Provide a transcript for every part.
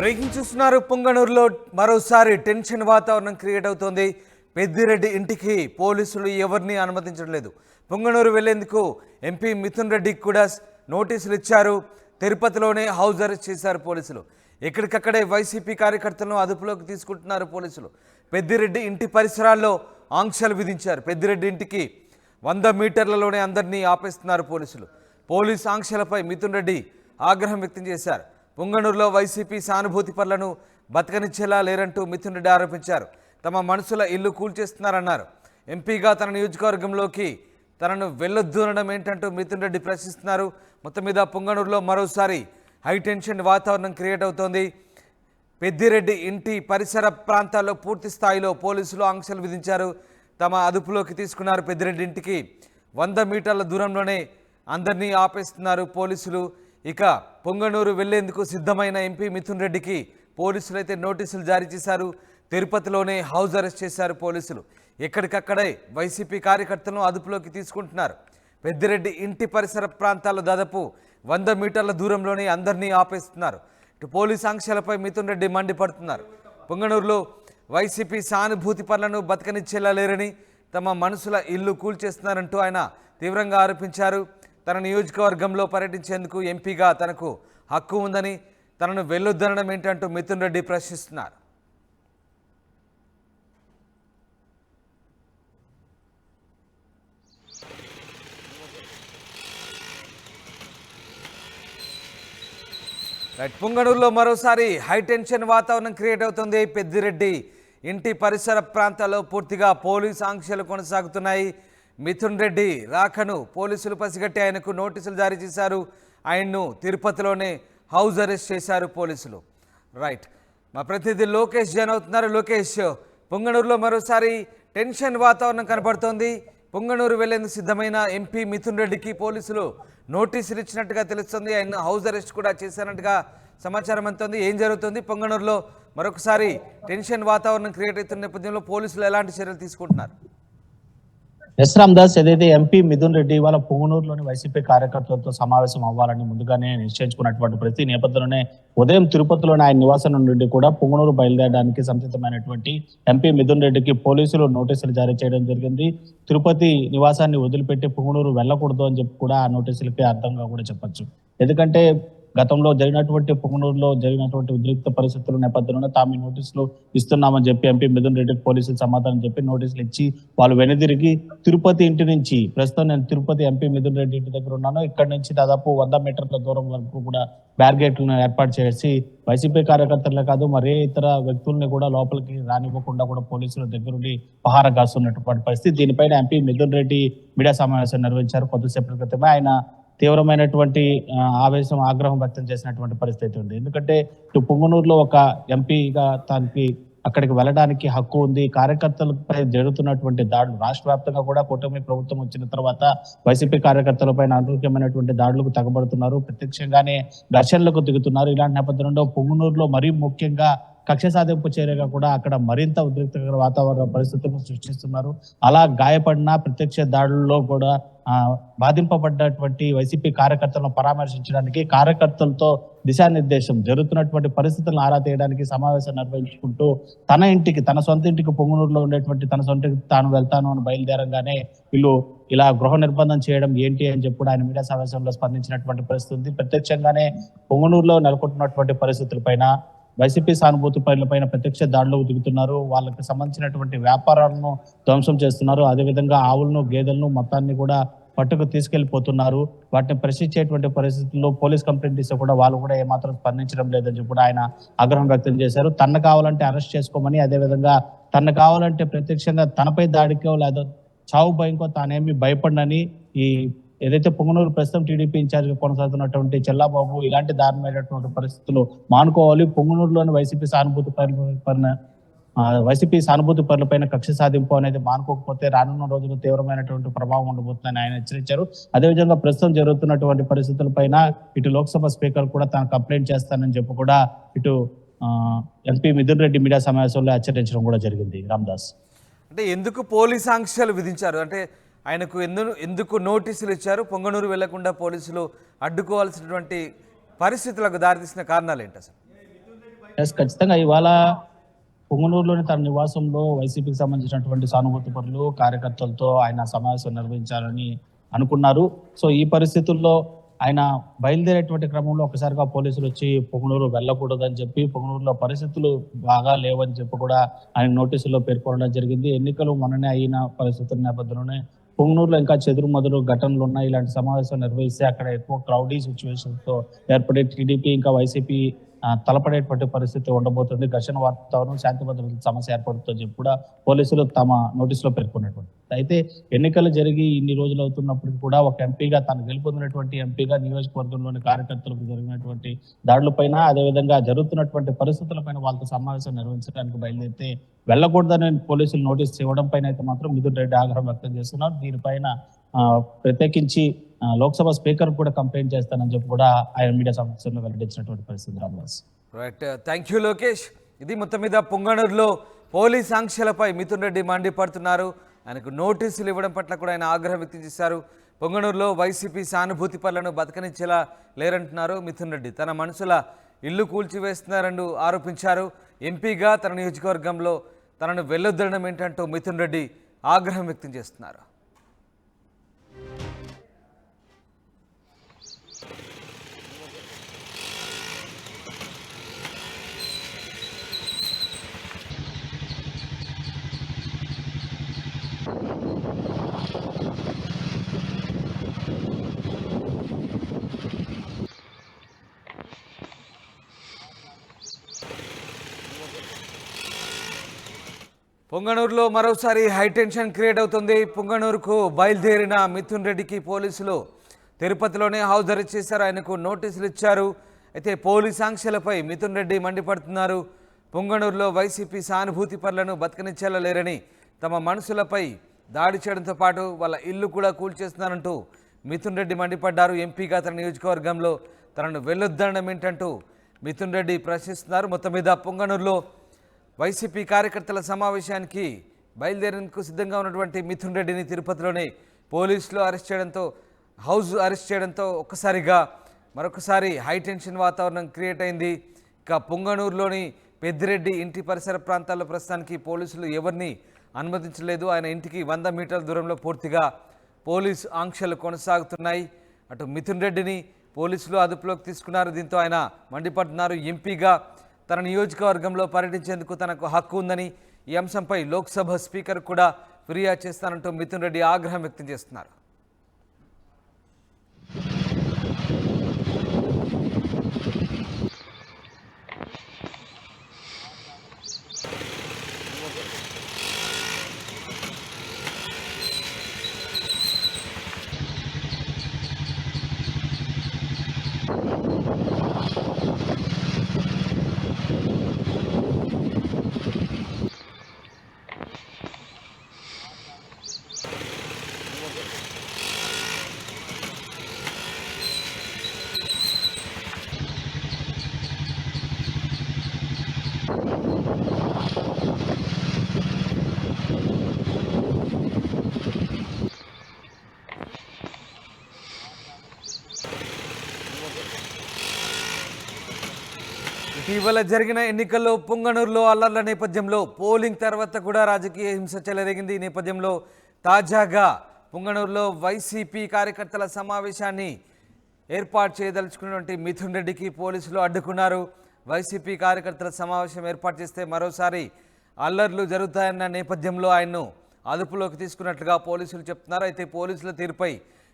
Breaking చూస్తున్నారు. పొంగనూరులో మరోసారి tension వాతావరణం క్రియేట్ అవుతోంది. పెద్దిరెడ్డి ఇంటికి పోలీసులు ఎవరిని అనుమతించడం లేదు. పొంగనూరు వెళ్లేందుకు ఎంపీ మిథున్ రెడ్డికి కూడా నోటీసులు ఇచ్చారు. తిరుపతిలోనే హౌస్ అరెస్ట్ చేశారు పోలీసులు. ఎక్కడికక్కడే వైసీపీ కార్యకర్తలను అదుపులోకి తీసుకుంటున్నారు పోలీసులు. పెద్దిరెడ్డి ఇంటి పరిసరాల్లో ఆంక్షలు విధించారు. పెద్దిరెడ్డి ఇంటికి 100 మీటర్లలోనే అందరినీ ఆపేస్తున్నారు పోలీసులు. పోలీస్ ఆంక్షలపై మిథున్ రెడ్డి ఆగ్రహం వ్యక్తం చేశారు. పొంగనూరులో వైసీపీ సానుభూతి పరులను బతకనిచ్చేలా లేరంటూ మిథున్ రెడ్డి ఆరోపించారు. తమ మనసుల ఇల్లు కూల్చేస్తున్నారన్నారు. ఎంపీగా తన నియోజకవర్గంలోకి తనను వెళ్ళొద్దు అనడం ఏంటంటూ మిథున్ రెడ్డి ప్రశ్నిస్తున్నారు. మొత్తం మీద పొంగనూరులో మరోసారి హైటెన్షన్ వాతావరణం క్రియేట్ అవుతోంది. పెద్దిరెడ్డి ఇంటి పరిసర ప్రాంతాల్లో పూర్తి స్థాయిలో పోలీసులు ఆంక్షలు విధించారు. తమ అదుపులోకి తీసుకున్నారు. పెద్దిరెడ్డి ఇంటికి 100 మీటర్ల దూరంలోనే అందరినీ ఆపేస్తున్నారు పోలీసులు. ఇక పొంగనూరు వెళ్లేందుకు సిద్ధమైన ఎంపీ మిథున్ రెడ్డికి పోలీసులు అయితే నోటీసులు జారీ చేశారు. తిరుపతిలోనే హౌస్ అరెస్ట్ చేశారు పోలీసులు. ఎక్కడికక్కడే వైసీపీ కార్యకర్తలను అదుపులోకి తీసుకుంటున్నారు. పెద్దిరెడ్డి ఇంటి పరిసర ప్రాంతాల్లో దాదాపు 100 మీటర్ల దూరంలోనే అందరినీ ఆపేస్తున్నారు. ఇటు పోలీస్ ఆంక్షలపై మిథున్ రెడ్డి మండిపడుతున్నారు. పొంగనూరులో వైసీపీ సానుభూతి పనులను బతకనిచ్చేలా లేరని, తమ మనసుల ఇల్లు కూల్చేస్తున్నారంటూ ఆయన తీవ్రంగా ఆరోపించారు. తన నియోజకవర్గంలో పర్యటించేందుకు ఎంపీగా తనకు హక్కు ఉందని, తనను వెళ్ళొద్దనడం ఏంటంటూ మిథున్ రెడ్డి ప్రశ్నిస్తున్నారు. పొంగనూరులో మరోసారి హైటెన్షన్ వాతావరణం క్రియేట్ అవుతుంది. పెద్దిరెడ్డి ఇంటి పరిసర ప్రాంతాల్లో పూర్తిగా పోలీస్ ఆంక్షలు కొనసాగుతున్నాయి. మిథున్ రెడ్డి రాకను పోలీసులు పసిగట్టి ఆయనకు నోటీసులు జారీ చేశారు. ఆయన్ను తిరుపతిలోనే హౌస్ అరెస్ట్ చేశారు పోలీసులు. రైట్, మా ప్రతినిధి లోకేష్ జాయిన్ అవుతున్నారు. లోకేష్, పొంగనూరులో మరోసారి టెన్షన్ వాతావరణం కనపడుతోంది. పొంగనూరు వెళ్లేందుకు సిద్ధమైన ఎంపీ మిథున్ రెడ్డికి పోలీసులు నోటీసులు ఇచ్చినట్టుగా తెలుస్తుంది. ఆయన హౌస్ అరెస్ట్ కూడా చేశారన్నట్టుగా సమాచారం అందుతోంది. ఏం జరుగుతుంది పొంగనూరులో? మరొకసారి టెన్షన్ వాతావరణం క్రియేట్ అవుతున్న నేపథ్యంలో పోలీసులు ఎలాంటి చర్యలు తీసుకుంటున్నారు? ఎస్ రామ్దాస్, ఏదైతే ఎంపీ మిథున్ రెడ్డి ఇవాళ పొంగనూరులోని వైసీపీ కార్యకర్తలతో సమావేశం అవ్వాలని ముందుగానే నిశ్చయించుకున్నటువంటి ప్రతి నేపథ్యంలోనే ఉదయం తిరుపతిలోని ఆయన నివాసం నుండి కూడా పొంగనూరు బయలుదేరడానికి సంసిద్ధమైనటువంటి ఎంపీ మిథున్ రెడ్డికి పోలీసులు నోటీసులు జారీ చేయడం జరిగింది. తిరుపతి నివాసాన్ని వదిలిపెట్టి పొంగనూరు వెళ్ళకూడదు అని చెప్పి కూడా ఆ నోటీసులకి అర్థంగా కూడా చెప్పొచ్చు. ఎందుకంటే గతంలో పొంగనూరులో జరిగినటువంటి ఉద్రిక్త పరిస్థితుల నేపథ్యంలో తాము నోటీసులు ఇస్తున్నామని చెప్పి ఎంపీ మిథున్ రెడ్డికి పోలీసులు సమాధానం చెప్పి నోటీసులు ఇచ్చి వాళ్ళు వెనుదిరిగి తిరుపతి ఇంటి నుంచి, ప్రస్తుతం నేను తిరుపతి ఎంపీ మిథున్ రెడ్డి ఇంటి దగ్గర ఉన్నాను, ఇక్కడ నుంచి దాదాపు 100 మీటర్ల దూరం వరకు కూడా బ్యారిగేట్లను ఏర్పాటు చేసి వైసీపీ కార్యకర్తలే కాదు మరే ఇతర వ్యక్తుల్ని కూడా లోపలికి రానివ్వకుండా కూడా పోలీసుల దగ్గరుండి పహారా కాస్తున్నటువంటి పరిస్థితి. దీనిపైన ఎంపీ మిథున్ రెడ్డి మీడియా సమావేశం నిర్వహించారు. కొద్దిసేపటి క్రితమే ఆయన తీవ్రమైనటువంటి ఆగ్రహం వ్యక్తం చేసినటువంటి పరిస్థితి ఉంది. ఎందుకంటే ఇటు పొంగనూరులో ఒక ఎంపీగా తనకి అక్కడికి వెళ్ళడానికి హక్కు ఉంది. కార్యకర్తలపై జరుగుతున్నటువంటి దాడులు రాష్ట్ర వ్యాప్తంగా కూడా కూటమి ప్రభుత్వం వచ్చిన తర్వాత వైసీపీ కార్యకర్తలపై అనూహ్యమైనటువంటి దాడులకు తగబడుతున్నారు. ప్రత్యక్షంగానే ఘర్షణలకు దిగుతున్నారు. ఇలాంటి నేపథ్యంలో పొంగనూరులో మరీ ముఖ్యంగా కక్ష సాధింపు చర్యగా కూడా అక్కడ మరింత ఉద్రిక్తకర వాతావరణ పరిస్థితులను సృష్టిస్తున్నారు. అలా గాయపడిన ప్రత్యక్ష దాడుల్లో కూడా బాధింపబడ్డటువంటి వైసీపీ కార్యకర్తలను పరామర్శించడానికి, కార్యకర్తలతో దిశానిర్దేశం జరుగుతున్నటువంటి పరిస్థితులను ఆరా తీయడానికి సమావేశం నిర్వహించుకుంటూ తన ఇంటికి, తన సొంత ఇంటికి, పొంగనూరులో ఉండేటువంటి తన సొంత ఇంటికి తాను వెళ్తాను అని బయలుదేరంగానే వీళ్ళు ఇలా గృహ నిర్బంధం చేయడం ఏంటి అని చెప్పి ఆయన మీడియా సమావేశంలో స్పందించినటువంటి పరిస్థితి ఉంది. ప్రత్యక్షంగానే పొంగనూరులో నెలకొంటున్నటువంటి పరిస్థితులపైన, వైసీపీ సానుభూతి పైన ప్రత్యక్ష దాడులకు దిగుతున్నారు. వాళ్ళకి సంబంధించినటువంటి వ్యాపారాలను ధ్వంసం చేస్తున్నారు. అదేవిధంగా ఆవులను, గేదెలను మొత్తాన్ని కూడా పట్టుకు తీసుకెళ్లిపోతున్నారు. వాటిని ప్రశ్నించేటువంటి పరిస్థితుల్లో పోలీస్ కంప్లైంట్ ఇస్తే కూడా వాళ్ళు కూడా ఏమాత్రం స్పందించడం లేదని చెప్పి కూడా ఆయన ఆగ్రహం వ్యక్తం చేశారు. తన కావాలంటే అరెస్ట్ చేసుకోమని, అదేవిధంగా తన కావాలంటే ప్రత్యక్షంగా తనపై దాడికో లేదా చావు భయంకో తానేమి భయపడనని, ఈ ఏదైతే పొంగనూరు ప్రస్తుతం టీడీపీ ఇన్ఛార్జ్ కొనసాగుతున్నటువంటి చెల్లాబాబు ఇలాంటి దారుణమైనటువంటి పరిస్థితులు మానుకోవాలి. పొంగనూరులోని వైసీపీ సానుభూతి పరులపైన కక్ష సాధింపు అనేది మానుకోకపోతే రానున్న రోజుల్లో తీవ్రమైనటువంటి ప్రభావం ఉండబోతుందని ఆయన హెచ్చరించారు. అదేవిధంగా ప్రస్తుతం జరుగుతున్నటువంటి పరిస్థితులపైన ఇటు లోక్సభ స్పీకర్ కూడా తాను కంప్లైంట్ చేస్తానని చెప్పి కూడా ఇటు ఎంపీ మిథున్ రెడ్డి మీడియా సమావేశంలో హెచ్చరించడం కూడా జరిగింది. రామ్దాస్, అంటే ఎందుకు పోలీస్ ఆంక్షలు విధించారు? అంటే ఆయనకు ఎందుకు నోటీసులు ఇచ్చారు? పొంగనూరు వెళ్లకుండా పోలీసులు అడ్డుకోవాల్సినటువంటి పరిస్థితులకు దారితీసిన కారణాలు ఏంటి అసలు? ఖచ్చితంగా ఇవాళ పుంగనూరులోని తన నివాసంలో వైసీపీకి సంబంధించినటువంటి సానుభూతి పరులు కార్యకర్తలతో ఆయన సమావేశం నిర్వహించాలని అనుకున్నారు. సో ఈ పరిస్థితుల్లో ఆయన బయలుదేరేటువంటి క్రమంలో ఒకసారిగా పోలీసులు వచ్చి పుంగనూరు వెళ్ళకూడదని చెప్పి, పుంగనూరులో పరిస్థితులు బాగా లేవని చెప్పి కూడా ఆయన నోటీసుల్లో పేర్కొనడం జరిగింది. ఎన్నికలు మొన్ననే అయిన పరిస్థితుల నేపథ్యంలోనే పుంగనూరులో ఇంకా చెదురుమదురు ఘటనలు ఉన్నాయి. ఇలాంటి సమావేశం నిర్వహిస్తే అక్కడ ఎక్కువ క్రౌడీ సిచ్యువేషన్ తో ఏర్పడే టీడీపీ ఇంకా వైసీపీ తలపడేటువంటి పరిస్థితి ఉండబోతుంది. ఘర్షణ వాతావరణం, శాంతి భద్రతల సమస్య ఏర్పడుతుందని చెప్పి కూడా పోలీసులు తమ నోటీసులో పేర్కొన్నటువంటి. అయితే ఎన్నికలు జరిగి ఇన్ని రోజులు అవుతున్నప్పటికీ కూడా ఒక ఎంపీగా తాను గెలుపొందినటువంటి ఎంపీగా నియోజకవర్గంలోని కార్యకర్తలకు జరిగినటువంటి దాడులపైన, అదేవిధంగా జరుగుతున్నటువంటి పరిస్థితులపైన వాళ్ళతో సమావేశం నిర్వహించడానికి బయలుదేరితే వెళ్ళకూడదని పోలీసులు నోటీసు ఇవ్వడం పైన అయితే మాత్రం మిథున్ రెడ్డి ఆగ్రహం వ్యక్తం చేస్తున్నారు. దీనిపైన ప్రత్యేకించి లోక్సభ స్పీకర్ కూడా కంప్లైంట్ చేస్తానని చెప్పి కూడా ఆయన మీడియా సమావేశంలో వెల్లడించినటువంటి పరిస్థితి. Ramadas right, thank you Lokesh. ఇది మొత్తం మీద పుంగనూరులో పోలీస్ ఆంక్షలపై మిథున్ రెడ్డి మండిపడుతున్నారు. ఆయనకు నోటీసులు ఇవ్వడం పట్ల కూడా ఆయన ఆగ్రహం వ్యక్తం చేశారు. పుంగనూరులో వైసీపీ సానుభూతి పనులను బతకనిచ్చేలా లేరంటున్నారు మిథున్ రెడ్డి. తన మనుషుల ఇల్లు కూల్చివేస్తున్నారని ఆరోపించారు. ఎంపీగా తన నియోజకవర్గంలో తనను వెళ్ళొద్దడం ఏంటంటూ మిథున్ రెడ్డి ఆగ్రహం వ్యక్తం చేస్తున్నారు. పుంగనూరులో మరోసారి హైటెన్షన్ క్రియేట్ అవుతుంది. పుంగనూరుకు బయలుదేరిన మిథున్ రెడ్డికి పోలీసులు తిరుపతిలోనే హౌస్ అరెస్ట్ చేశారు. ఆయనకు నోటీసులు ఇచ్చారు. అయితే పోలీస్ ఆంక్షలపై మిథున్ రెడ్డి మండిపడుతున్నారు. పుంగనూరులో వైసీపీ సానుభూతి పనులను బతకనిచ్చేలా లేరని, తమ మనుషులపై దాడి చేయడంతో పాటు వాళ్ళ ఇల్లు కూడా కూల్చేస్తున్నారంటూ మిథున్ రెడ్డి మండిపడ్డారు. ఎంపీగా తన నియోజకవర్గంలో తనను వెళ్ళొద్దనడం ఏంటంటూ మిథున్ రెడ్డి ప్రశ్నిస్తున్నారు. మొత్తం మీద పుంగనూరులో వైసీపీ కార్యకర్తల సమావేశానికి బయలుదేరేందుకు సిద్ధంగా ఉన్నటువంటి మిథున్ రెడ్డిని తిరుపతిలోనే పోలీసులు హౌస్ అరెస్ట్ చేయడంతో మరొకసారి హైటెన్షన్ వాతావరణం క్రియేట్ అయింది. ఇక పుంగనూరులోని పెద్దిరెడ్డి ఇంటి పరిసర ప్రాంతాల్లో ప్రస్తుతానికి పోలీసులు ఎవరిని అనుమతించలేదు. ఆయన ఇంటికి 100 మీటర్ల దూరంలో పూర్తిగా పోలీసు ఆంక్షలు కొనసాగుతున్నాయి. అటు మిథున్ రెడ్డిని పోలీసులు అదుపులోకి తీసుకున్నారు. దీంతో ఆయన మండిపడుతున్నారు. ఎంపీగా తన నియోజకవర్గంలో పర్యటించేందుకు తనకు హక్కు ఉందని, ఈ అంశంపై లోక్సభ స్పీకర్ కూడా ఫిర్యాదు చేస్తానంటూ మిథున్ రెడ్డి ఆగ్రహం వ్యక్తం చేస్తున్నారు. ఇటీవల జరిగిన ఎన్నికల్లో పుంగనూరులో అల్లర్ల నేపథ్యంలో పోలింగ్ తర్వాత కూడా రాజకీయ హింస చెలరేగింది. ఈ నేపథ్యంలో తాజాగా పుంగనూరులో వైసీపీ కార్యకర్తల సమావేశాన్ని ఏర్పాటు చేయదలుచుకున్నటువంటి మిథున్ రెడ్డికి పోలీసులు అడ్డుకున్నారు. వైసీపీ కార్యకర్తల సమావేశం ఏర్పాటు చేస్తే మరోసారి అల్లర్లు జరుగుతాయన్న నేపథ్యంలో ఆయన్ను అదుపులోకి తీసుకున్నట్లుగా పోలీసులు చెప్తున్నారు. అయితే పోలీసుల తీరుపై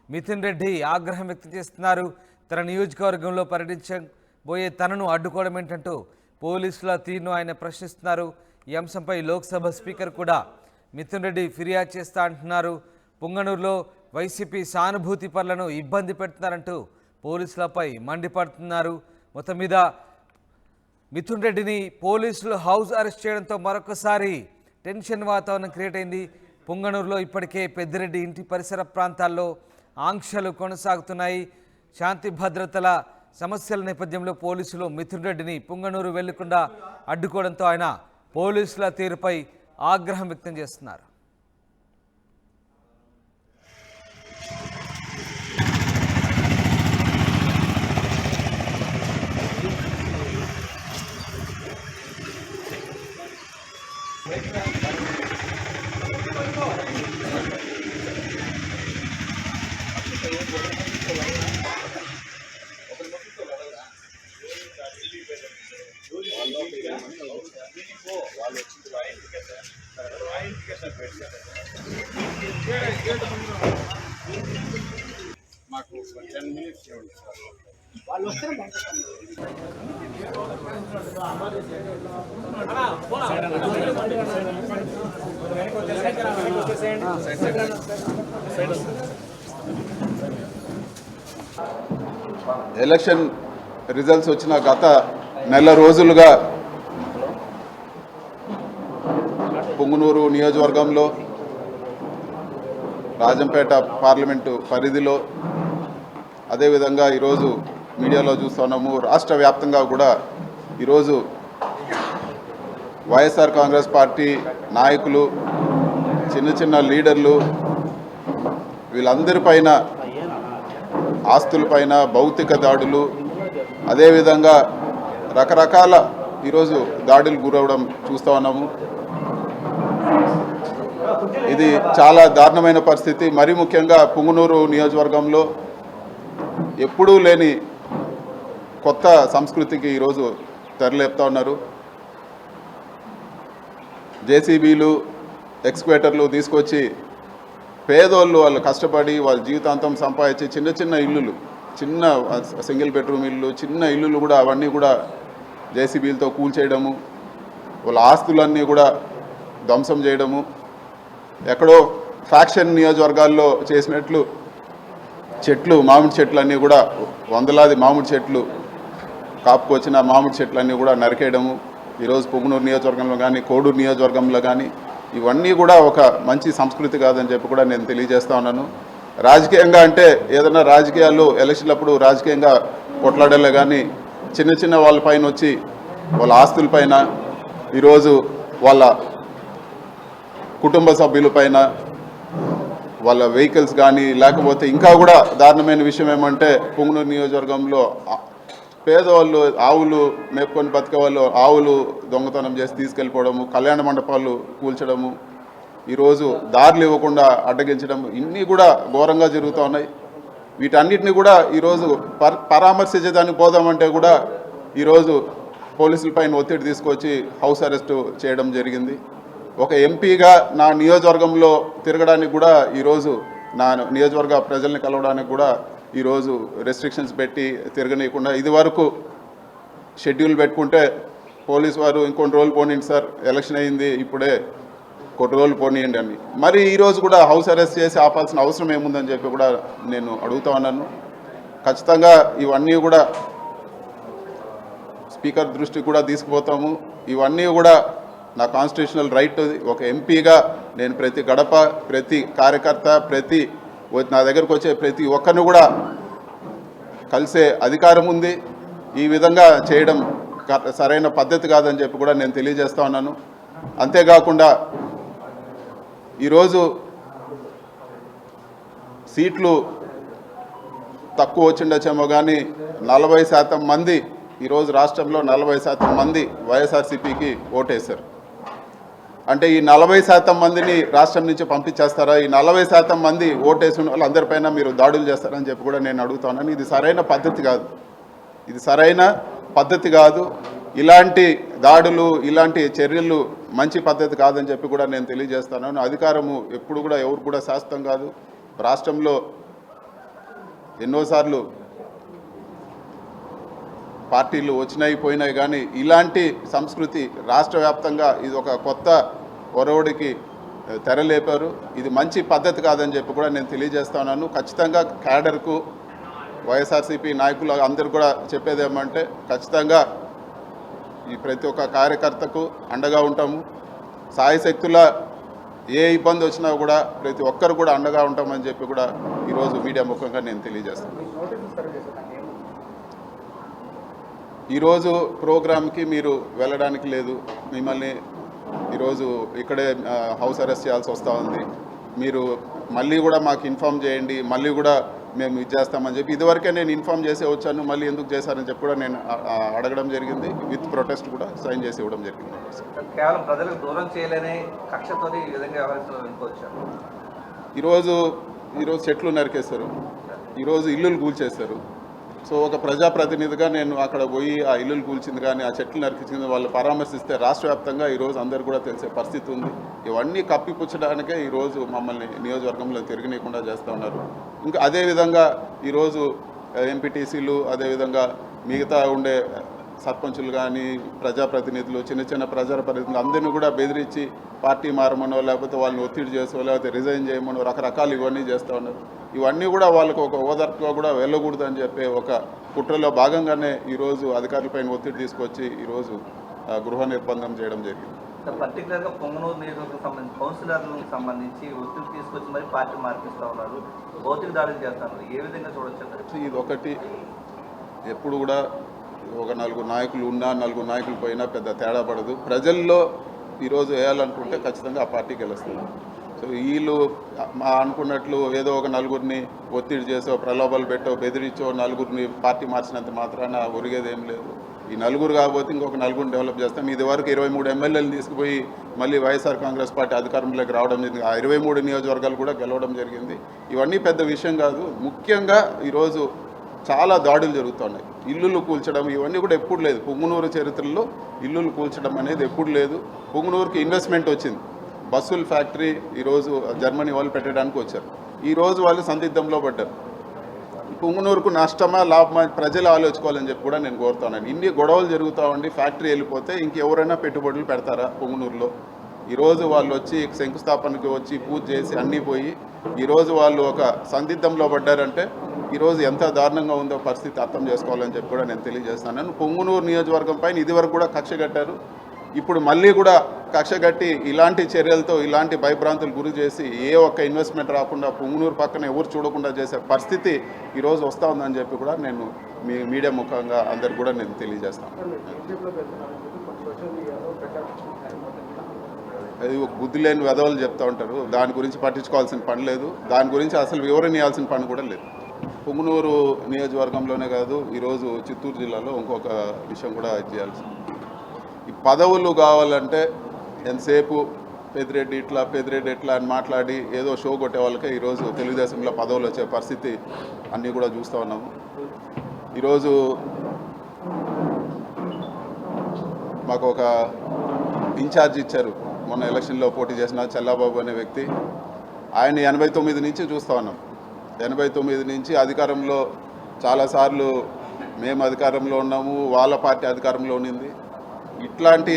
మిథున్ రెడ్డి ఆగ్రహం వ్యక్తం చేస్తున్నారు. తన నియోజకవర్గంలో పర్యటించబోయే తనను అడ్డుకోవడం ఏంటంటూ పోలీసుల తీరును ఆయన ప్రశ్నిస్తున్నారు. ఈ అంశంపై లోక్సభ స్పీకర్ కూడా మిథున్ రెడ్డి ఫిర్యాదు చేస్తా అంటున్నారు. పుంగనూరులో వైసీపీ సానుభూతి పనులను ఇబ్బంది పెడుతున్నారంటూ పోలీసులపై మండిపడుతున్నారు. మొత్తం మీద మిథున్ రెడ్డిని పోలీసులు హౌస్ అరెస్ట్ చేయడంతో మరొకసారి టెన్షన్ వాతావరణం క్రియేట్ అయింది. పుంగనూరులో ఇప్పటికే పెద్దిరెడ్డి ఇంటి పరిసర ప్రాంతాల్లో ఆంక్షలు కొనసాగుతున్నాయి. శాంతి భద్రతల సమస్యల నేపథ్యంలో పోలీసులు మిథున్ రెడ్డిని పుంగనూరు వెళ్లకుండా అడ్డుకోవడంతో ఆయన పోలీసుల తీరుపై ఆగ్రహం వ్యక్తం చేస్తున్నారు. మాకు 10 minutes ఇవ్వండి సార్. ఎలక్షన్ రిజల్ట్స్ వచ్చిన గత నెల రోజులుగా పుంగనూరు నియోజకవర్గంలో రాజంపేట పార్లమెంటు పరిధిలో అదేవిధంగా ఈరోజు మీడియాలో చూస్తున్నాము రాష్ట్ర వ్యాప్తంగా కూడా ఈరోజు వైఎస్ఆర్ కాంగ్రెస్ పార్టీ నాయకులు చిన్న చిన్న లీడర్లు వీళ్ళందరిపైన ఆస్తులపైన భౌతిక దాడులు అదేవిధంగా రకరకాల ఈరోజు దాడులు గురవడం చూస్తూ ఉన్నాము. ఇది చాలా దారుణమైన పరిస్థితి. మరీ ముఖ్యంగా పుంగనూరు నియోజకవర్గంలో ఎప్పుడూ లేని కొత్త సంస్కృతికి ఈరోజు తెరలేపుతా ఉన్నారు. జేసీబీలు ఎక్స్క్వేటర్లు తీసుకొచ్చి పేదోళ్ళు వాళ్ళు కష్టపడి వాళ్ళ జీవితాంతం సంపాదించి చిన్న చిన్న ఇల్లులు, చిన్న సింగిల్ బెడ్రూమ్ ఇల్లు, చిన్న ఇల్లులు కూడా అవన్నీ కూడా జేసీబీలతో కూల్చేయడము, వాళ్ళ ఆస్తులన్నీ కూడా ధ్వంసం చేయడము, ఎక్కడో ఫ్యాక్షన్ నియోజకవర్గాల్లో చేసినట్లు చెట్లు, మామిడి చెట్లు అన్నీ కూడా వందలాది మామిడి చెట్లు కాపుకొచ్చిన మామిడి చెట్లన్నీ కూడా నరికేయడము, ఈరోజు పుంగనూరు నియోజకవర్గంలో కానీ కోడూరు నియోజకవర్గంలో కానీ ఇవన్నీ కూడా ఒక మంచి సంస్కృతి కాదని చెప్పి కూడా నేను తెలియజేస్తా ఉన్నాను. రాజకీయంగా అంటే ఏదైనా రాజకీయాల్లో ఎలక్షన్లప్పుడు రాజకీయంగా కొట్లాడలే కానీ చిన్న చిన్న వాళ్ళపైన వచ్చి వాళ్ళ ఆస్తులపైన ఈరోజు వాళ్ళ కుటుంబ సభ్యులపైన వాళ్ళ వెహికల్స్ కానీ లేకపోతే ఇంకా కూడా దారుణమైన విషయం ఏమంటే పుంగనూరు నియోజకవర్గంలో పేదవాళ్ళు ఆవులు మేపుకొని బతికే వాళ్ళు ఆవులు దొంగతనం చేసి తీసుకెళ్ళిపోవడము, కళ్యాణ మండపాలు కూల్చడము, ఈరోజు దారులు ఇవ్వకుండా అడ్డగించడం, ఇన్ని కూడా ఘోరంగా జరుగుతూ ఉన్నాయి. వీటన్నిటిని కూడా ఈరోజు పరామర్శించేదానికి పోదామంటే కూడా ఈరోజు పోలీసులపైన ఒత్తిడి తీసుకొచ్చి హౌస్ అరెస్టు చేయడం జరిగింది. ఒక ఎంపీగా నా నియోజకవర్గంలో తిరగడానికి కూడా ఈరోజు నా నియోజకవర్గ ప్రజల్ని కలవడానికి కూడా ఈరోజు రెస్ట్రిక్షన్స్ పెట్టి తిరగనీయకుండా, ఇది వరకు షెడ్యూల్ పెట్టుకుంటే పోలీసు వారు ఇంకొన్ని రోజులు పోనీయండి సార్, ఎలక్షన్ అయింది ఇప్పుడే కొన్ని రోజులు పోనీయండి అని, మరి ఈరోజు కూడా హౌస్ అరెస్ట్ చేసి ఆపాల్సిన అవసరం ఏముందని చెప్పి కూడా నేను అడుగుతా ఉన్నాను. ఖచ్చితంగా ఇవన్నీ కూడా స్పీకర్ దృష్టికి కూడా తీసుకుపోతాము. ఇవన్నీ కూడా నా కాన్స్టిట్యూషనల్ రైట్. ఒక ఎంపీగా నేను ప్రతి గడప, ప్రతి కార్యకర్త, ప్రతి నా దగ్గరకు వచ్చే ప్రతి ఒక్కరిని కూడా కలిసే అధికారం ఉంది. ఈ విధంగా చేయడం సరైన పద్ధతి కాదని చెప్పి కూడా నేను తెలియజేస్తా ఉన్నాను. అంతేకాకుండా ఈరోజు సీట్లు తక్కువ వచ్చిండొచ్చేమో కానీ 40% మంది ఈరోజు రాష్ట్రంలో 40% మంది వైఎస్ఆర్సీపీకి ఓటేశారు. అంటే ఈ 40% మందిని రాష్ట్రం నుంచి పంపించేస్తారా? ఈ 40% మంది ఓటేసిన వాళ్ళందరిపైన మీరు దాడులు చేస్తారని చెప్పి కూడా నేను అడుగుతున్నాను. ఇది సరైన పద్ధతి కాదు, ఇది సరైన పద్ధతి కాదు. ఇలాంటి దాడులు, ఇలాంటి చర్యలు మంచి పద్ధతి కాదని చెప్పి కూడా నేను తెలియజేస్తున్నాను. అధికారము ఎప్పుడు కూడా ఎవరు కూడా శాశ్వతం కాదు. రాష్ట్రంలో ఎన్నోసార్లు పార్టీలు వచ్చినాయి పోయినాయి కానీ ఇలాంటి సంస్కృతి రాష్ట్ర వ్యాప్తంగా ఇది ఒక కొత్త ఒరవడికి తెరలేపారు. ఇది మంచి పద్ధతి కాదని చెప్పి కూడా నేను తెలియజేస్తున్నాను. ఖచ్చితంగా క్యాడర్కు, వైఎస్ఆర్సీపీ నాయకులు అందరూ కూడా చెప్పేది ఏమంటే ఖచ్చితంగా ఈ ప్రతి ఒక్క కార్యకర్తకు అండగా ఉంటాము. సాయశక్తుల ఏ ఇబ్బంది వచ్చినా కూడా ప్రతి ఒక్కరు కూడా అండగా ఉంటామని చెప్పి కూడా ఈరోజు మీడియా ముఖంగా నేను తెలియజేస్తాను. ఈరోజు ప్రోగ్రామ్కి మీరు వెళ్ళడానికి లేదు, మిమ్మల్ని ఈరోజు ఇక్కడే హౌస్ అరెస్ట్ చేయాల్సి వస్తూ ఉంది. మీరు మళ్ళీ కూడా మాకు ఇన్ఫామ్ చేయండి, మళ్ళీ కూడా మేము ఇది చేస్తామని చెప్పి ఇదివరకే నేను ఇన్ఫామ్ చేసే వచ్చాను, మళ్ళీ ఎందుకు చేశారని చెప్పి కూడా నేను అడగడం జరిగింది. విత్ ప్రొటెస్ట్ కూడా సైన్ చేసి ఇవ్వడం జరిగింది. కేవలం ప్రజలకు దూరం చేయలేని కక్షతో ఈ విధంగా వ్యవహరిస్తున్నారు అనుకోవచ్చు. ఈరోజు చెట్లు నరికేస్తారు, ఈరోజు ఇల్లులు కూల్చేస్తారు. సో ఒక ప్రజాప్రతినిధిగా నేను అక్కడ పోయి ఆ ఇల్లులు కూల్చింది కానీ ఆ చెట్లు నరికించింది వాళ్ళు పరామర్శిస్తే రాష్ట్ర వ్యాప్తంగా ఈరోజు అందరు కూడా తెలిసే పరిస్థితి ఉంది. ఇవన్నీ కప్పిపుచ్చడానికే ఈరోజు మమ్మల్ని నియోజకవర్గంలో తిరగనీయకుండా చేస్తూ ఉన్నారు. ఇంకా అదేవిధంగా ఈరోజు ఎంపీటీసీలు అదేవిధంగా మిగతా ఉండే సర్పంచులు కానీ ప్రజాప్రతినిధులు చిన్న చిన్న ప్రజాప్రతినిధులు అందరినీ కూడా బెదిరించి పార్టీ మారమనో లేకపోతే వాళ్ళని ఒత్తిడి చేసో లేకపోతే రిజైన్ చేయమనో రకరకాలు ఇవన్నీ చేస్తూ ఉన్నారు. ఇవన్నీ కూడా వాళ్ళకు ఒక ఓదార్పుగా కూడా వెళ్ళకూడదు అని చెప్పి ఒక కుట్రలో భాగంగానే ఈరోజు అధికారులపైన ఒత్తిడి తీసుకొచ్చి ఈరోజు గృహ నిర్బంధం చేయడం జరిగింది. పర్టికులర్గా పొంగనూరు నియోజకవర్గం సంబంధించి కౌన్సిలర్లకు సంబంధించి ఒత్తిడి తీసుకొచ్చి మరి పార్టీ మార్పిస్తూ ఉన్నారు, భౌతిక దాడులు చేస్తున్నారు. ఏ విధంగా చూడొచ్చు? ఇది ఒకటి ఎప్పుడు కూడా ఒక నలుగురు నాయకులు ఉన్నా నలుగురు నాయకులు పోయినా పెద్ద తేడా పడదు. ప్రజల్లో ఈరోజు వేయాలనుకుంటే ఖచ్చితంగా ఆ పార్టీకి వెళ్ళొస్తుంది. సో వీళ్ళు అనుకున్నట్లు ఏదో ఒక నలుగురిని ఒత్తిడి చేసో ప్రలోభాలు పెట్టో బెదిరించో నలుగురిని పార్టీ మార్చినంత మాత్రాన ఒరిగేది ఏం లేదు. ఈ నలుగురు కాకపోతే ఇంకొక నలుగురిని డెవలప్ చేస్తాం. ఇది వరకు 23 ఎమ్మెల్యేలు తీసుకుపోయి మళ్ళీ వైఎస్ఆర్ కాంగ్రెస్ పార్టీ అధికారంలోకి రావడం జరిగింది. ఆ 23 నియోజకవర్గాలు కూడా గెలవడం జరిగింది. ఇవన్నీ పెద్ద విషయం కాదు. ముఖ్యంగా ఈరోజు చాలా దాడులు జరుగుతున్నాయి. ఇల్లులు కూల్చడం ఇవన్నీ కూడా ఎప్పుడు లేదు. పొంగునూరు చరిత్రలో ఇల్లులు కూల్చడం అనేది ఎప్పుడు లేదు. పొంగునూరుకి ఇన్వెస్ట్మెంట్ వచ్చింది. బస్సుల ఫ్యాక్టరీ ఈరోజు జర్మనీ వాళ్ళు పెట్టడానికి వచ్చారు. ఈరోజు వాళ్ళు సందిగ్ధంలో పడ్డారు. పొంగునూరుకు నష్టమా లాభమా ప్రజలు ఆలోచించుకోవాలని చెప్పి కూడా నేను కోరుతున్నాను. ఇన్ని గొడవలు జరుగుతూ ఉండి ఫ్యాక్టరీ వెళ్ళిపోతే ఇంకెవరైనా పెట్టుబడులు పెడతారా పొంగునూరులో? ఈరోజు వాళ్ళు వచ్చి శంకుస్థాపనకి వచ్చి పూజ చేసి అన్నీ పోయి ఈరోజు వాళ్ళు ఒక సందిగ్ధంలో పడ్డారంటే ఈరోజు ఎంత దారుణంగా ఉందో పరిస్థితి అర్థం చేసుకోవాలని చెప్పి కూడా నేను తెలియజేస్తాను. పొంగునూరు నియోజకవర్గం పైన ఇదివరకు కూడా కక్ష కట్టారు. ఇప్పుడు మళ్ళీ కూడా కక్ష కట్టి ఇలాంటి చర్యలతో ఇలాంటి భయభ్రాంతులు గురి చేసి ఏ ఒక్క ఇన్వెస్ట్మెంట్ రాకుండా పొంగునూరు పక్కన ఎవరు చూడకుండా చేసే పరిస్థితి ఈరోజు వస్తూ ఉందని చెప్పి కూడా నేను మీ మీడియా ముఖంగా అందరికి కూడా నేను తెలియజేస్తాను. అది బుద్ధి లేని వెధవలు చెప్తూ ఉంటారు. దాని గురించి పట్టించుకోవాల్సిన పని లేదు. దాని గురించి అసలు వివరణ ఇవ్వాల్సిన పని కూడా లేదు. పొంగునూరు నియోజకవర్గంలోనే కాదు, ఈరోజు చిత్తూరు జిల్లాలో ఇంకొక విషయం కూడా చేయాల్సింది. ఈ పదవులు కావాలంటే ఎంతసేపు పెద్దిరెడ్డి ఇట్లా అని మాట్లాడి ఏదో షో కొట్టే వాళ్ళకే ఈరోజు తెలుగుదేశంలో పదవులు వచ్చే పరిస్థితి అన్నీ కూడా చూస్తూ ఉన్నాము. ఈరోజు మాకు ఒక ఇన్ఛార్జ్ ఇచ్చారు. మొన్న ఎలక్షన్లో పోటీ చేసిన చల్లాబాబు అనే వ్యక్తి. ఆయన 89 నుంచి చూస్తూ ఉన్నాం. 89 నుంచి అధికారంలో చాలాసార్లు మేము అధికారంలో ఉన్నాము, వాళ్ళ పార్టీ అధికారంలో ఉన్నింది. ఇట్లాంటి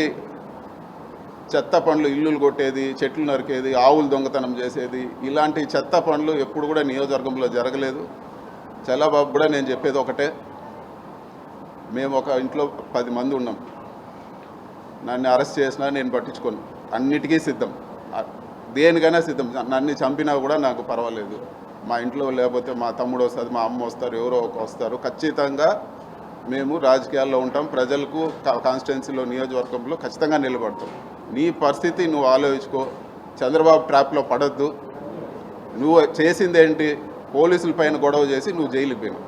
చెత్త పనులు, ఇల్లులు కొట్టేది, చెట్లు నరికేది, ఆవులు దొంగతనం చేసేది, ఇలాంటి చెత్త పనులు ఎప్పుడు కూడా నియోజకవర్గంలో జరగలేదు. చల్లాబాబు కూడా నేను చెప్పేది ఒకటే, మేము ఒక ఇంట్లో 10 మంది ఉన్నాం. నన్ను అరెస్ట్ చేసినా నేను పట్టించుకోను, అన్నిటికీ సిద్ధం, దేనికైనా సిద్ధం. నన్ను చంపినా కూడా నాకు పర్వాలేదు. మా ఇంట్లో లేకపోతే మా తమ్ముడు వస్తుంది, మా అమ్మ వస్తారు, ఎవరో ఒక వస్తారు. ఖచ్చితంగా మేము రాజకీయాల్లో ఉంటాం. ప్రజలకు కాన్స్టిట్యున్సీలో నియోజకవర్గంలో ఖచ్చితంగా నిలబడతాం. నీ పరిస్థితి నువ్వు ఆలోచించుకో. చంద్రబాబు ట్రాప్లో పడద్దు. నువ్వు చేసింది ఏంటి? పోలీసుల పైన గొడవ చేసి నువ్వు జైలుకి పోయినావు.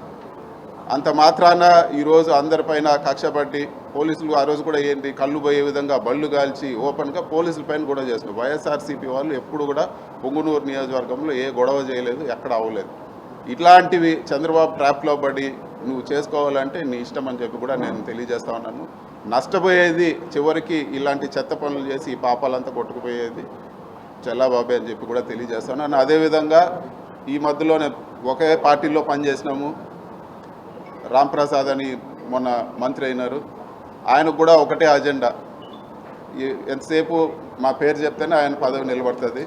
అంత మాత్రాన ఈరోజు అందరిపైన కక్ష పట్టి పోలీసులు ఆ రోజు కూడా ఏంటి కళ్ళు పోయే విధంగా బళ్ళు కాల్చి ఓపెన్గా పోలీసుల పైన గొడవ చేస్తున్నారు. వైఎస్ఆర్సీపీ వాళ్ళు ఎప్పుడు కూడా పొంగునూరు నియోజకవర్గంలో ఏ గొడవ చేయలేదు, ఎక్కడ అవ్వలేదు. ఇట్లాంటివి చంద్రబాబు ట్రాప్లో పడి నువ్వు చేసుకోవాలంటే నీ ఇష్టం అని చెప్పి కూడా నేను తెలియజేస్తా ఉన్నాను. నష్టపోయేది చివరికి ఇలాంటి చెత్త పనులు చేసి ఈ పాపాలంతా కొట్టుకుపోయేది చల్లాబాబే అని చెప్పి కూడా తెలియజేస్తాను. అదేవిధంగా ఈ మధ్యలోనే ఒకే పార్టీలో పనిచేసినాము. రాంప్రసాద్ అని మొన్న మంత్రి అయినారు. ఆయనకు కూడా ఒకటే అజెండా, ఎంతసేపు మా పేరు చెప్తేనే ఆయన పదవి నిలబడుతుంది.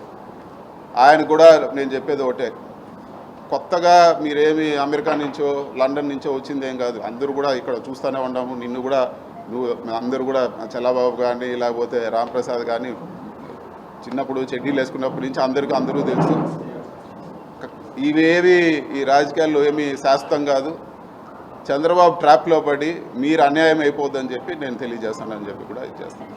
ఆయన కూడా నేను చెప్పేది ఒకటే, కొత్తగా మీరేమి అమెరికా నుంచో లండన్ నుంచో వచ్చిందేం కాదు. అందరూ కూడా ఇక్కడ చూస్తూనే ఉన్నాము. నిన్ను కూడా అందరూ కూడా చల్లాబాబు కానీ లేకపోతే రాంప్రసాద్ కానీ చిన్నప్పుడు చెడ్డీలు వేసుకున్నప్పటి నుంచి అందరూ తెలుసు. ఇవేవి ఈ రాజకీయాల్లో ఏమీ శాశ్వతం కాదు. చంద్రబాబు ట్రాప్లో పడి మీరు అన్యాయం అయిపోద్దని చెప్పి నేను తెలియజేస్తానని చెప్పి కూడా ఇచ్చేస్తాను.